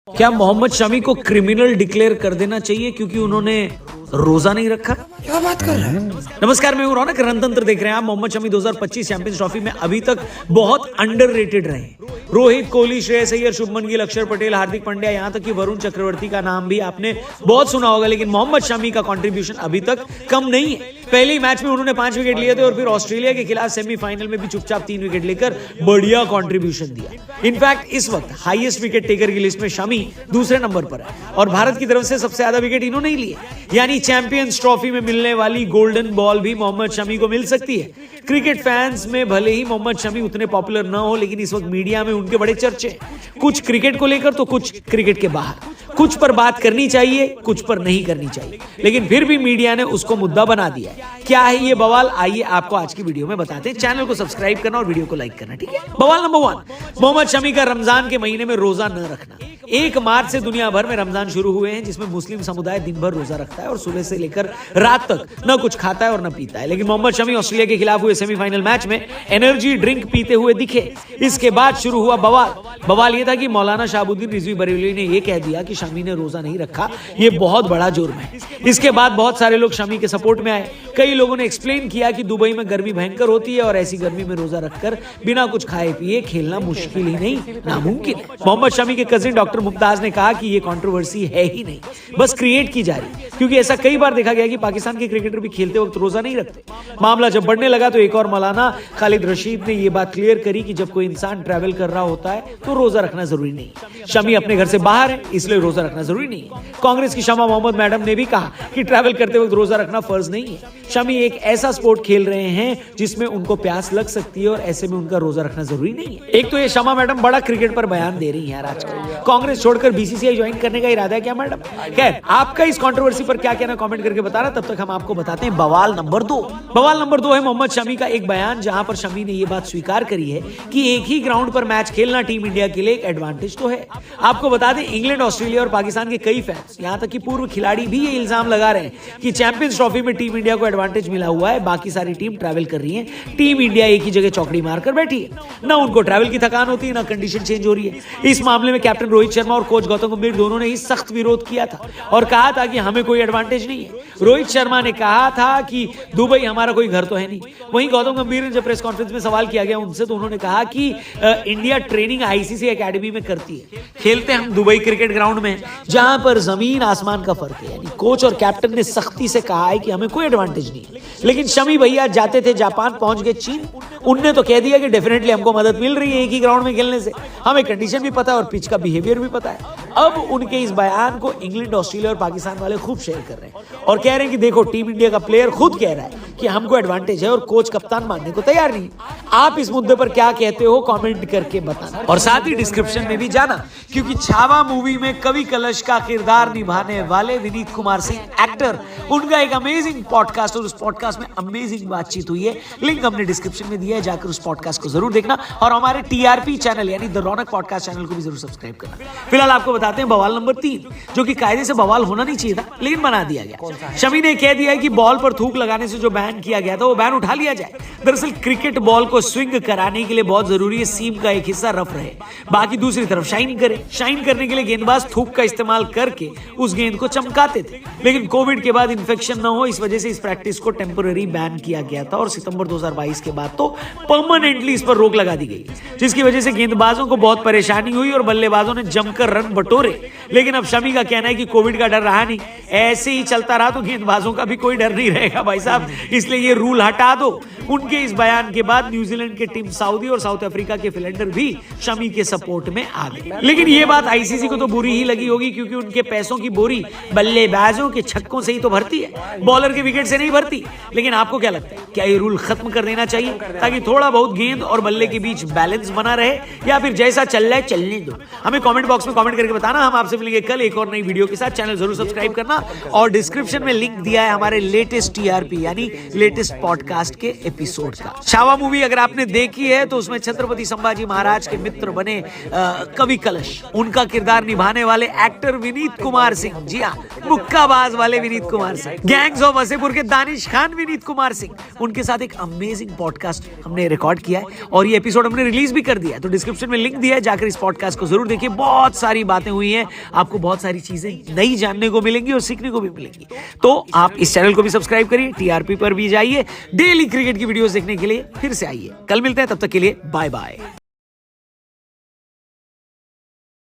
क्या मोहम्मद शमी को criminal declare कर देना चाहिए क्योंकि उन्होंने रोजा नहीं रखा? क्या बात कर रहे हैं? नमस्कार, मैं हूं रौनक। रणतंत्र देख रहे हैं आप। मोहम्मद शमी 2025 चैंपियंस ट्रॉफी में अभी तक बहुत अंडररेटेड रहे। रोहित, कोहली, श्रेयस अय्यर, शुभमन गिल, अक्षर पटेल, हार्दिक पांड्या, यहां तक कि वरुण चक्रवर्ती का नाम भी आपने बहुत सुना होगा, लेकिन मोहम्मद शमी का कंट्रीब्यूशन अभी तक कम नहीं है। पहले ही मैच में उन्होंने 5 विकेट लिए थे और फिर ऑस्ट्रेलिया के खिलाफ सेमीफाइनल में भी चुपचाप 3 विकेट लेकर बढ़िया कंट्रीब्यूशन दिया। इनफैक्ट इस वक्त हाईएस्ट विकेट टेकर की लिस्ट में शमी दूसरे नंबर पर है और भारत की तरफ से सबसे ज्यादा विकेट इन्होंने ही लिए। यानी चैंपियंस ट्रॉफी में मिलने वाली गोल्डन बॉल भी मोहम्मद शमी को मिल सकती है। क्रिकेट फैंस में भले ही मोहम्मद शमी उतने पॉपुलर ना हो, लेकिन इस वक्त मीडिया में उनके बड़े चर्चे हैं। कुछ क्रिकेट को लेकर तो कुछ क्रिकेट के बाहर। कुछ पर बात करनी चाहिए, कुछ पर नहीं करनी चाहिए, लेकिन फिर भी मीडिया ने उसको मुद्दा बना दिया है। क्या है ये बवाल, आइए आपको आज की वीडियो में बताते हैं। चैनल को सब्सक्राइब करना और वीडियो को लाइक करना, ठीक है? बवाल नंबर 1, मोहम्मद शमी का रमजान के महीने में रोजा न रखना। 1 मार्च से दुनिया भर में रमजान शुरू हुए हैं, जिसमें मुस्लिम समुदाय दिन भर रोजा रखता है और सुबह से लेकर रात तक न कुछ खाता है और न पीता है। लेकिन मोहम्मद शमी ऑस्ट्रेलिया के खिलाफ हुए सेमीफाइनल मैच में एनर्जी ड्रिंक पीते हुए दिखे। इसके बाद शुरू हुआ बवाल यह था कि मौलाना शहाबुद्दीन रिजवी बरेलवी ने यह कह दिया कि शमी ने रोजा नहीं रखा। यह बहुत बड़ा जुर्म है। इसके बाद बहुत सारे लोग शमी के सपोर्ट में आए। कई लोगों ने एक्सप्लेन किया कि दुबई में गर्मी भयंकर होती है और ऐसी गर्मी में रोजा रखकर बिना कुछ खाए पिए खेलना मुश्किल ही नहीं, नामुमकिन है। मोहम्मद शमी के कजिन डॉक्टर मुमताज ने कहा कि यह कंट्रोवर्सी है ही नहीं, बस क्रिएट की जा रही, क्योंकि ऐसा कई बार देखा गया कि पाकिस्तान के क्रिकेटर भी खेलते वक्त रोजा नहीं रखते। मामला जब बढ़ने लगा तो एक और मौलाना खालिद रशीद ने यह बात क्लियर करी कि जब कोई इंसान ट्रैवल कर रहा होता है तो रोजा रखना जरूरी नहीं। शमी अपने घर से बाहर है, इसलिए रोजा रखना जरूरी नहीं है। कांग्रेस की शमा मोहम्मद मैडम ने भी कहा कि ट्रैवल करते वक्त रोजा रखना फर्ज नहीं है। शमी एक ऐसा स्पोर्ट खेल रहे हैं जिसमें उनको प्यास लग सकती है और ऐसे में उनका रोजा रखना जरूरी नहीं है। एक तो ये शमा मैडम बड़ा क्रिकेट पर बयान दे रही हैं यार आजकल। कांग्रेस छोड़कर बीसीसीआई ज्वाइन करने का इरादा है क्या मैडम? खैर, आपका इस कंट्रोवर्सी पर क्या कहना कमेंट करके बताना। तब तक हम आपको बताते हैं बवाल नंबर 2। बवाल नंबर 2 है मोहम्मद शमी का एक बयान, जहां पर शमी ने यह बात स्वीकार करी है कि एक ही ग्राउंड पर मैच खेलना टीम इंडिया के लिए एक एडवांटेज तो है। आपको बता दें, इंग्लैंड, ऑस्ट्रेलिया और पाकिस्तान के कई फैंस, यहां तक कि पूर्व खिलाड़ी भी ये इल्जाम लगा रहे हैं कि चैंपियंस ट्रॉफी में टीम इंडिया को एडवांटेज मिला हुआ है। बाकी सारी टीम ट्रैवल कर रही है, टीम इंडिया एक ही जगह चौकड़ी मारकर बैठी है। ना उनको ट्रैवल की थकान होती है, ना कंडीशन चेंज हो रही है। इस मामले में कैप्टन रोहित शर्मा और कोच गौतम गंभीर दोनों ने ही सख्त विरोध किया था और कहा था कि हमें कोई एडवांटेज नहीं है। रोहित शर्मा ने कहा था कि दुबई हमारा कोई घर तो है नहीं। वहीं गौतम गंभीर ने जब प्रेस कॉन्फ्रेंस में सवाल किया गया उनसे, तो उन्होंने कहा कि इंडिया ट्रेनिंग आईसीसी एकेडमी में करती है, खेलते हम दुबई क्रिकेट ग्राउंड में, जहां पर जमीन आसमान का फर्क है। यानी कोच और कैप्टन ने सख्ती से कहा है कि हमें कोई एडवांटेज नहीं है। लेकिन शमी भैया जाते थे जापान, पहुंच गए चीन, उनने तो कह दिया कि डेफिनेटली हमको मदद मिल रही है एक ही ग्राउंड में खेलने से, हमें कंडीशन भी पता है और पिच का बिहेवियर भी पता है। अब उनके इस बयान को इंग्लैंड, ऑस्ट्रेलिया और पाकिस्तान वाले खूब शेयर कर रहे हैं और कह रहे हैं कि देखो, टीम इंडिया का प्लेयर खुद कह रहा है कि हमको एडवांटेज है और कोच कप्तान मानने को तैयार नहीं। आप इस मुद्दे पर क्या कहते हो, कमेंट करके बताना और साथ ही डिस्क्रिप्शन में भी जाना, क्योंकि छावा मूवी में कवि कलश का किरदार निभाने वाले विनीत कुमार सिंह एक्टर, उनका एक अमेजिंग पॉडकास्ट और उस पॉडकास्ट में अमेजिंग बातचीत हुई है। लिंक हमने डिस्क्रिप्शन में दिया है, जाकर उस पॉडकास्ट को जरूर देखना और हमारे टीआरपी चैनल यानी द रौनक पॉडकास्ट चैनल को भी जरूर सब्सक्राइब करना। फिलहाल आपको बताते हैं बवाल नंबर 3, जो कि कायदे से बवाल होना नहीं चाहिए था लेकिन बना दिया गया। शमी ने कह दिया है कि बॉल पर थूक लगाने से जो बैन किया गया था वो बैन उठा लिया जाए। दरअसल क्रिकेट बॉल को स्विंग कराने के लिए बहुत जरूरी है सीम का एक हिस्सा रफ रहे, बाकी दूसरी तरफ शाइन करे। शाइन करने के लिए गेंदबाज थूक का इस्तेमाल करके उस गेंद को चमकाते थे, लेकिन कोविड के बाद इन्फेक्शन न हो, इस वजह से इस प्रैक्टिस को टेम्पररी बैन किया गया था और सितंबर 2022 के बाद तो परमानेंटली इस पर रोक लगा दी गई, जिसकी वजह से गेंदबाजों को बहुत परेशानी हुई और बल्लेबाजों ने जमकर रन बटोरे। लेकिन अब शमी का कहना है कि कोविड का डर रहा नहीं, ऐसे ही चलता रहा तो गेंदबाजों का भी कोई डर नहीं रहेगा भाई साहब, इसलिए ये रूल हटा दो। उनके इस बयान के बाद न्यूजीलैंड के टीम साउदी और साउथ अफ्रीका के फिलेंडर भी शमी के सपोर्ट में आ गए। लेकिन ये बात आईसीसी को तो बुरी ही लगी होगी, क्योंकि उनके पैसों की बोरी बल्लेबाजों के छक्कों से ही तो भरती है, बॉलर के विकेट से नहीं भरती। लेकिन आपको क्या लगता है, क्या ये रूल खत्म कर देना चाहिए ताकि थोड़ा बहुत गेंद और बल्ले के बीच बैलेंस बना रहे, या फिर जैसा चल रहा है चलने दो? हमें कमेंट बॉक्स में कमेंट करके बताना। हम आपसे मिलेंगे कल एक और नई वीडियो के साथ। चैनल जरूर सब्सक्राइब करना और डिस्क्रिप्शन में लिंक दिया है हमारे लेटेस्ट टीआरपी यानी लेटेस्ट पॉडकास्ट के एपिसोड का। छावा मूवी अगर आपने देखी है तो उसमें छत्रपति संभाजी महाराज के मित्र बने कवि कलश, उनका किरदार निभाने वाले एक्टर विनीत कुमार सिंह, जी हाँ, मुक्काबाज वाले विनीत कुमार सिंह, गैंग्स ऑफ वसेपुर के दानिश खान विनीत कुमार सिंह, उनके साथ एक अमेजिंग पॉडकास्ट हमने रिकॉर्ड किया है और ये एपिसोड हमने रिलीज भी कर दिया है। तो डिस्क्रिप्शन में लिंक दिया है, जाकर इस पॉडकास्ट को जरूर देखिए। बहुत सारी बातें हुई हैं, आपको बहुत सारी चीजें नई जानने को मिलेंगी और सीखने को भी मिलेंगी। तो आप इस चैनल को भी सब्सक्राइब करिए, टीआरपी पर भी जाइए, डेली क्रिकेट की वीडियोस देखने के लिए फिर से आइए। कल मिलते हैं, तब तक के लिए बाय बाय।